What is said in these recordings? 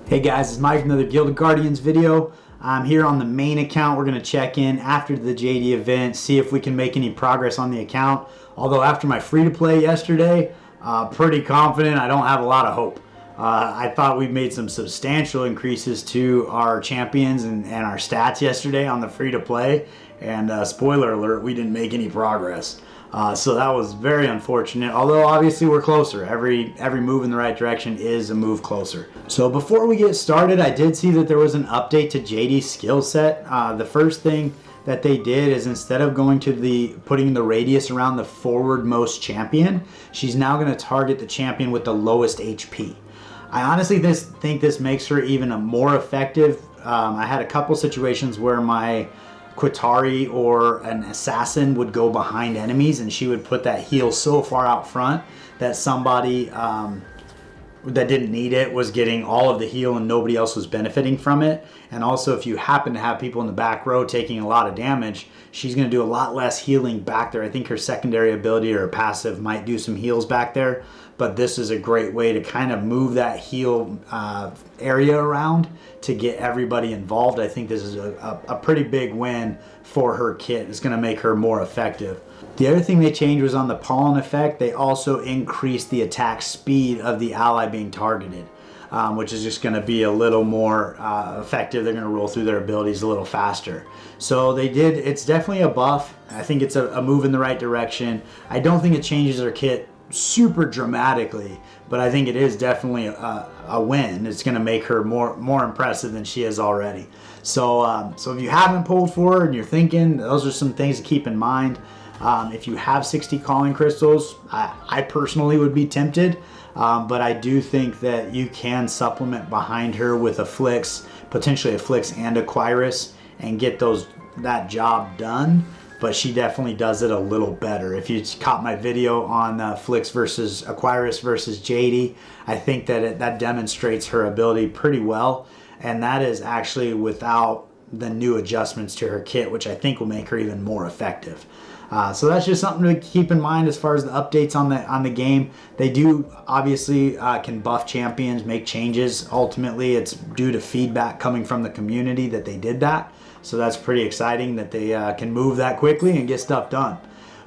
Hey guys, it's Mike from another Guild of Guardians video. I'm here on the main account. We're going to check in after the Jadey event, see if we can make any progress on the account. Although after my free-to-play yesterday, pretty confident. I don't have a lot of hope. I thought we made some substantial increases to our champions and our stats yesterday on the free-to-play. And spoiler alert, we didn't make any progress. So that was very unfortunate, although obviously we're closer. Every move in the right direction is a move closer. So before we get started, I did see that there was an update to Jadey's skill set. The first thing that they did is instead of going to putting the radius around the forward-most champion, she's now going to target the champion with the lowest HP. I honestly think this makes her even more effective. I had a couple situations where my Qatari or an assassin would go behind enemies and she would put that heal so far out front that somebody that didn't need it was getting all of the heal and nobody else was benefiting from it. And also if you happen to have people in the back row taking a lot of damage, she's going to do a lot less healing back there. I think her secondary ability or her passive might do some heals back there, but this is a great way to kind of move that heal area around to get everybody involved. I think this is a pretty big win for her kit. It's going to make her more effective. The other thing they changed was on the pollen effect. They also increased the attack speed of the ally being targeted, which is just going to be a little more effective. They're going to roll through their abilities a little faster. So they did. It's definitely a buff. I think it's a move in the right direction. I don't think it changes her kit super dramatically, but I think it is definitely a win. It's going to make her more impressive than she is already. So so if you haven't pulled for her and you're thinking, those are some things to keep in mind. If you have 60 calling crystals, I personally would be tempted, but I do think that you can supplement behind her with a Flix, potentially a Flix and a Quirus, and get that job done. But she definitely does it a little better. If you caught my video on Flix versus Aquarius versus Jadey, I think that that demonstrates her ability pretty well. And that is actually without the new adjustments to her kit, which I think will make her even more effective. So that's just something to keep in mind as far as the updates on the game. They do obviously can buff champions, make changes. Ultimately, it's due to feedback coming from the community that they did that. So that's pretty exciting that they can move that quickly and get stuff done.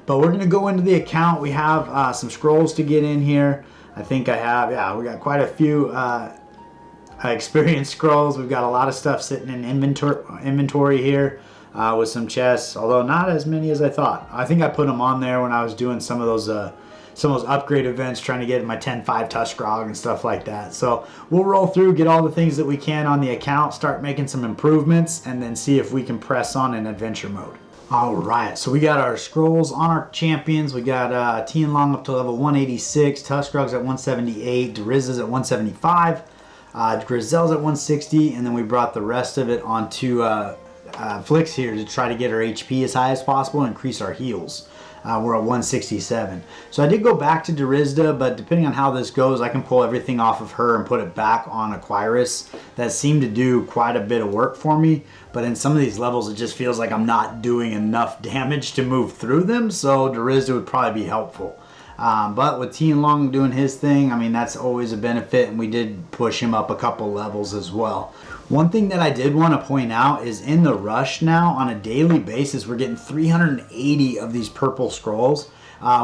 But we're going to go into the account. We have some scrolls to get in here. I think I have, we got quite a few experience scrolls. We've got a lot of stuff sitting in inventory here with some chests, although not as many as I thought. I think I put them on there when I was doing some of those upgrade events, trying to get my 10-5 Tusk Grog and stuff like that. So we'll roll through, get all the things that we can on the account, start making some improvements, and then see if we can press on in adventure mode. All right, so we got our scrolls on our champions. We got Tian Long up to level 186, Tusk Grog's at 178, Drizza's at 175, Grizel's at 160, and then we brought the rest of it onto Flix here to try to get our HP as high as possible and increase our heals. We're at 167. So I did go back to Drizza, but depending on how this goes, I can pull everything off of her and put it back on Aquarius. That seemed to do quite a bit of work for me, but in some of these levels it just feels like I'm not doing enough damage to move through them, so Drizza would probably be helpful. But with Tian Long doing his thing, I mean, that's always a benefit, and we did push him up a couple levels as well. One thing that I did want to point out is in the rush now, on a daily basis, we're getting 380 of these purple scrolls,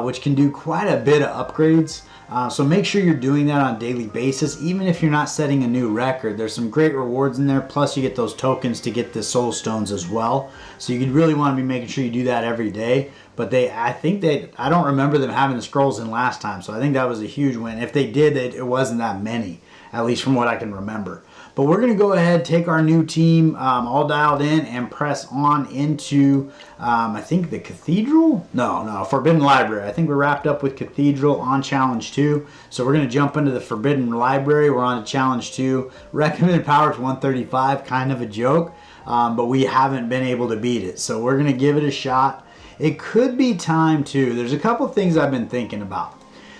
which can do quite a bit of upgrades. So make sure you're doing that on a daily basis, even if you're not setting a new record. There's some great rewards in there, plus you get those tokens to get the soul stones as well. So you really want to be making sure you do that every day. But I don't remember them having the scrolls in last time, so I think that was a huge win. If they did, it wasn't that many, at least from what I can remember. But we're going to go ahead, take our new team all dialed in, and press on into, I think, the Cathedral? No, Forbidden Library. I think we're wrapped up with Cathedral on Challenge 2. So we're going to jump into the Forbidden Library. We're on to Challenge 2. Recommended power to 135, kind of a joke, but we haven't been able to beat it. So we're going to give it a shot. It could be time to, there's a couple things I've been thinking about.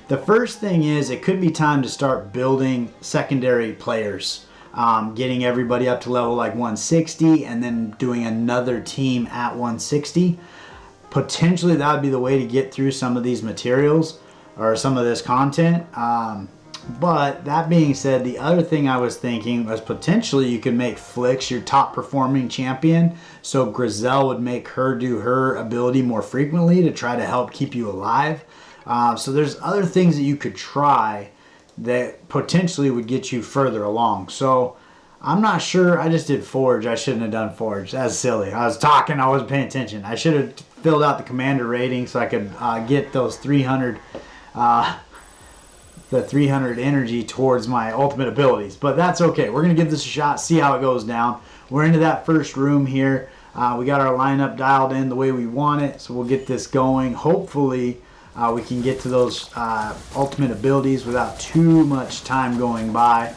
The first thing is it could be time to start building secondary players. Getting everybody up to level like 160 and then doing another team at 160. Potentially that would be the way to get through some of these materials or some of this content. But that being said, the other thing I was thinking was potentially you could make Flix your top performing champion. So Grizel would make her do her ability more frequently to try to help keep you alive. So there's other things that you could try that potentially would get you further along. So I'm not sure. I just did Forge. I shouldn't have done Forge. That's silly. I was talking. I wasn't paying attention. I should have filled out the commander rating so I could get those 300... the 300 energy towards my ultimate abilities. But that's okay. We're going to give this a shot, see how it goes down. We're into that first room here. We got our lineup dialed in the way we want it, so we'll get this going. Hopefully, we can get to those ultimate abilities without too much time going by.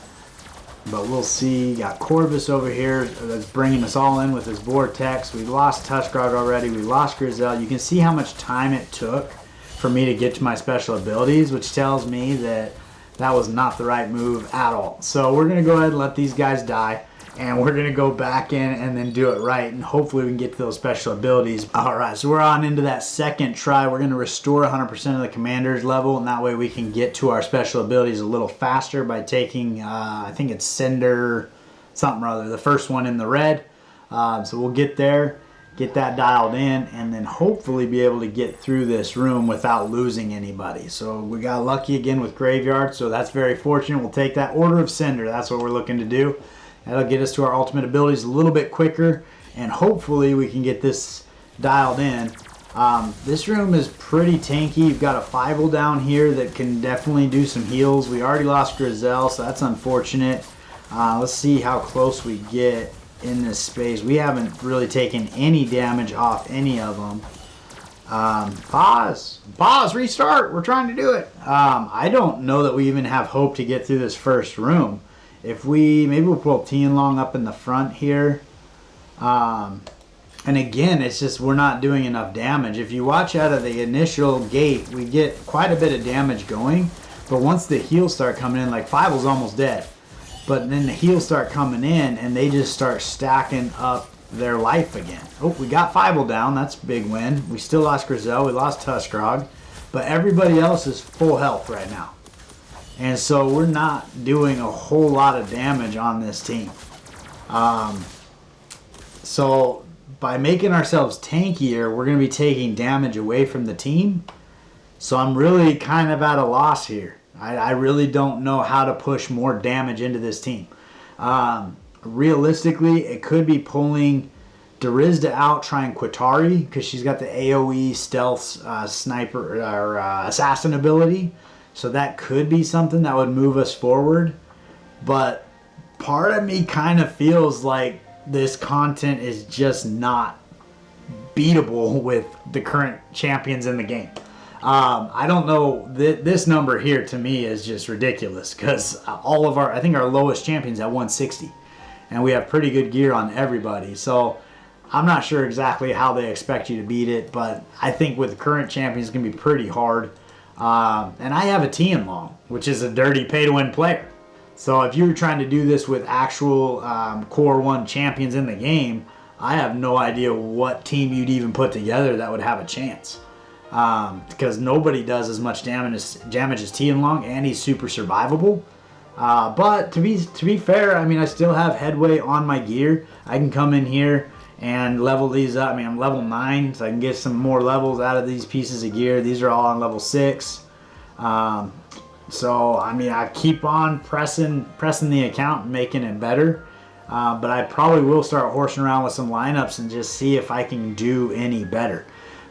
But we'll see. Got Corvus over here that's bringing us all in with his Vortex. We lost Tuskgrog already. We lost Grizel. You can see how much time it took for me to get to my special abilities, which tells me that that was not the right move at all. So we're going to go ahead and let these guys die, and we're going to go back in and then do it right, and hopefully we can get to those special abilities. Alright, so we're on into that second try. We're going to restore 100% of the commander's level, and that way we can get to our special abilities a little faster by taking, I think it's Cinder something or other, the first one in the red. So we'll get there, get that dialed in, and then hopefully be able to get through this room without losing anybody. So we got lucky again with Graveyard, so that's very fortunate. We'll take that Order of Cinder. That's what we're looking to do. That'll get us to our ultimate abilities a little bit quicker, and hopefully we can get this dialed in. This room is pretty tanky. You've got a Fievel down here that can definitely do some heals. We already lost Grizel, so that's unfortunate. Let's see how close we get in this space. We haven't really taken any damage off any of them. Pause, restart. We're trying to do it. I don't know that we even have hope to get through this first room. If maybe we'll pull Tianlong up in the front here. And again, it's just we're not doing enough damage. If you watch out of the initial gate, we get quite a bit of damage going. But once the heals start coming in, like Fievel's almost dead. But then the heals start coming in, and they just start stacking up their life again. Oh, we got Fievel down. That's a big win. We still lost Grizel. We lost Tuskgrog. But everybody else is full health right now. And so we're not doing a whole lot of damage on this team. So by making ourselves tankier, we're going to be taking damage away from the team. So I'm really kind of at a loss here. I really don't know how to push more damage into this team. Realistically, it could be pulling Darizda out, trying Qatari, because she's got the AoE stealth sniper or assassin ability. So that could be something that would move us forward. But part of me kind of feels like this content is just not beatable with the current champions in the game. I don't know, this number here to me is just ridiculous, because I think our lowest champion's at 160, and we have pretty good gear on everybody. So I'm not sure exactly how they expect you to beat it, but I think with the current champions it's going to be pretty hard. And I have a Tianlong, which is a dirty pay-to-win player. So if you were trying to do this with actual Core 1 champions in the game, I have no idea what team you'd even put together that would have a chance. Because nobody does as much damage as Tianlong, and he's super survivable. But to be fair, I mean, I still have headway on my gear. I can come in here and level these up. I mean, I'm level 9, so I can get some more levels out of these pieces of gear. These are all on level 6. So, I mean, I keep on pressing the account and making it better. But I probably will start horsing around with some lineups and just see if I can do any better.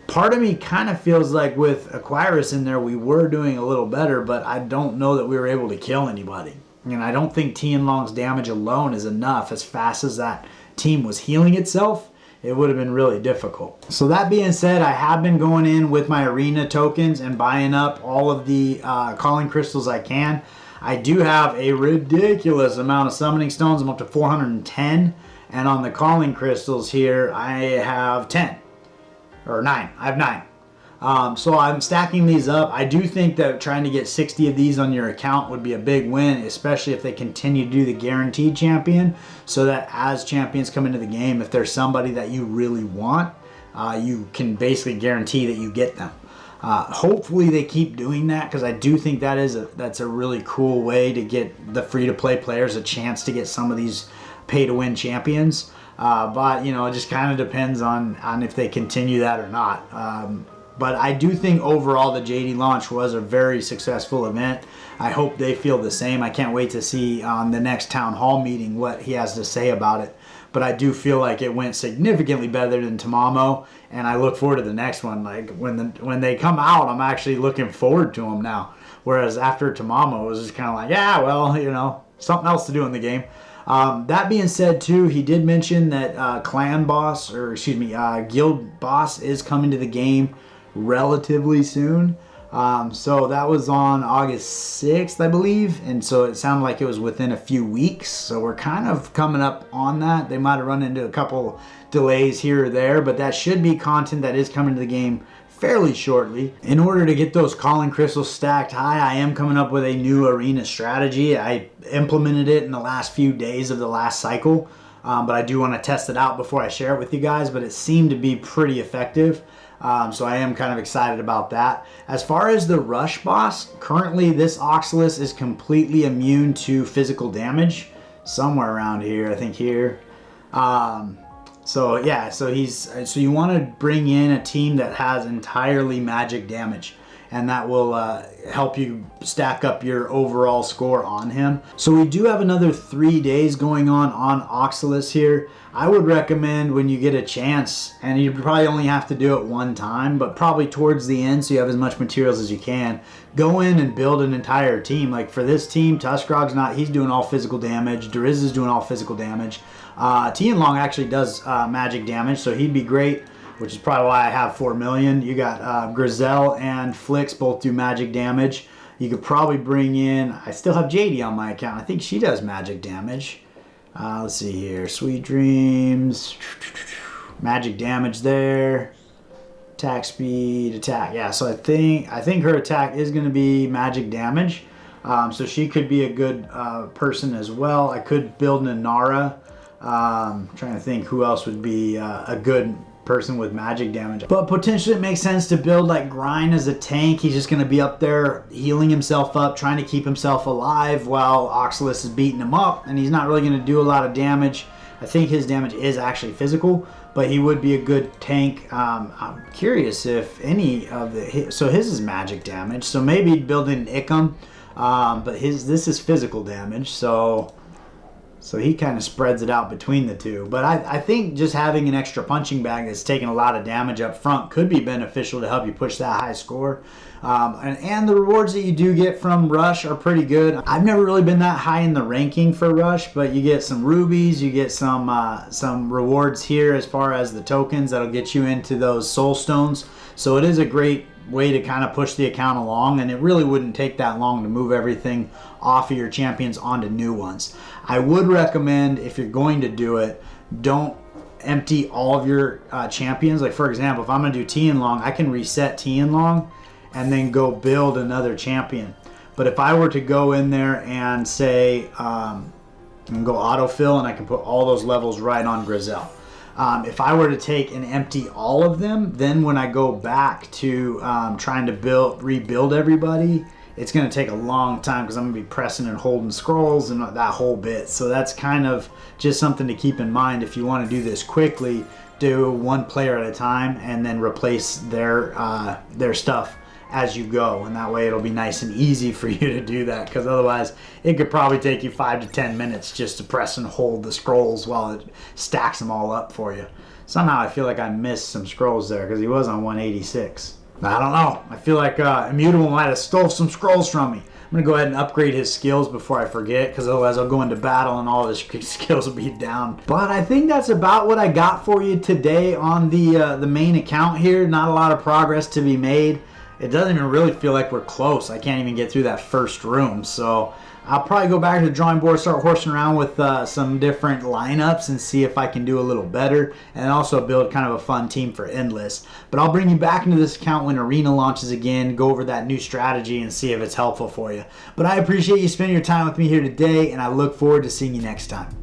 Part of me kind of feels like with Aquarius in there, we were doing a little better, but I don't know that we were able to kill anybody. And I don't think Tianlong's damage alone is enough. As fast as that team was healing itself, it would have been really difficult. So that being said, I have been going in with my arena tokens and buying up all of the calling crystals I can. I do have a ridiculous amount of summoning stones. I'm up to 410. And on the calling crystals here, I have 10. Or 9. I have 9. So I'm stacking these up. I do think that trying to get 60 of these on your account would be a big win, especially if they continue to do the guaranteed champion, so that as champions come into the game, if there's somebody that you really want, you can basically guarantee that you get them. Hopefully they keep doing that, because I do think that's a really cool way to get the free-to-play players a chance to get some of these pay-to-win champions. But it just kind of depends on if they continue that or not. But I do think overall the Jadey launch was a very successful event. I hope they feel the same. I can't wait to see on the next town hall meeting what he has to say about it. But I do feel like it went significantly better than Tamamo, and I look forward to the next one. Like when they come out, I'm actually looking forward to them now. Whereas after Tamamo, it was just kind of like, yeah, well, something else to do in the game. That being said, too, he did mention that Guild Boss is coming to the game relatively soon. So that was on August 6th, I believe, and so it sounded like it was within a few weeks. So we're kind of coming up on that. They might have run into a couple delays here or there, but that should be content that is coming to the game fairly shortly. In order to get those calling crystals stacked high, I am coming up with a new arena strategy. I implemented it in the last few days of the last cycle, but I do want to test it out before I share it with you guys, but it seemed to be pretty effective. So I am kind of excited about that. As far as the Rush boss, currently this Oxalis is completely immune to physical damage. Somewhere around here, I think here. So you want to bring in a team that has entirely magic damage, and that will help you stack up your overall score on him. So we do have another 3 days going on Oxalis here. I would recommend when you get a chance, and you probably only have to do it one time, but probably towards the end so you have as much materials as you can, go in and build an entire team. Like for this team, Tuskrog's he's doing all physical damage, Dariz is doing all physical damage. Tianlong actually does magic damage, so he'd be great, which is probably why I have 4 million. You got Grizel and Flix both do magic damage. You could probably bring in, I still have Jadey on my account. I think she does magic damage. Let's see here. Sweet Dreams. Magic damage there. Attack speed, attack. Yeah, so I think her attack is going to be magic damage. So she could be a good person as well. I could build an Inara. Trying to think who else would be a good person with magic damage. But potentially it makes sense to build like Grind as a tank. He's just going to be up there healing himself up, trying to keep himself alive while Oxalis is beating him up, and he's not really going to do a lot of damage. I think his damage is actually physical, but he would be a good tank. I'm curious if any of his is magic damage, so maybe building an Icum, but this is physical damage, so he kind of spreads it out between the two. But I think just having an extra punching bag that's taking a lot of damage up front could be beneficial to help you push that high score. And the rewards that you do get from Rush are pretty good. I've never really been that high in the ranking for Rush, but you get some rubies, you get some rewards here as far as the tokens that'll get you into those soul stones. So it is a great way to kind of push the account along, and it really wouldn't take that long to move everything off of your champions onto new ones. I would recommend, if you're going to do it, don't empty all of your champions. Like for example, if I'm going to do Tianlong, I can reset Tianlong and then go build another champion. But if I were to go in there and say and go autofill, and I can put all those levels right on Grizel. If I were to take and empty all of them, then when I go back to trying to rebuild everybody, it's going to take a long time because I'm going to be pressing and holding scrolls and that whole bit. So that's kind of just something to keep in mind if you want to do this quickly. Do one player at a time and then replace their stuff as you go, and that way it'll be nice and easy for you to do that, because otherwise it could probably take you 5 to 10 minutes just to press and hold the scrolls while it stacks them all up for you. Somehow I feel like I missed some scrolls there because he was on 186. I don't know. I feel like Immutable might have stole some scrolls from me. I'm going to go ahead and upgrade his skills before I forget, because otherwise I'll go into battle and all his skills will be down. But I think that's about what I got for you today on the main account here. Not a lot of progress to be made. It doesn't even really feel like we're close. I can't even get through that first room. So I'll probably go back to the drawing board, start horsing around with some different lineups and see if I can do a little better, and also build kind of a fun team for Endless. But I'll bring you back into this account when Arena launches again, go over that new strategy and see if it's helpful for you. But I appreciate you spending your time with me here today, and I look forward to seeing you next time.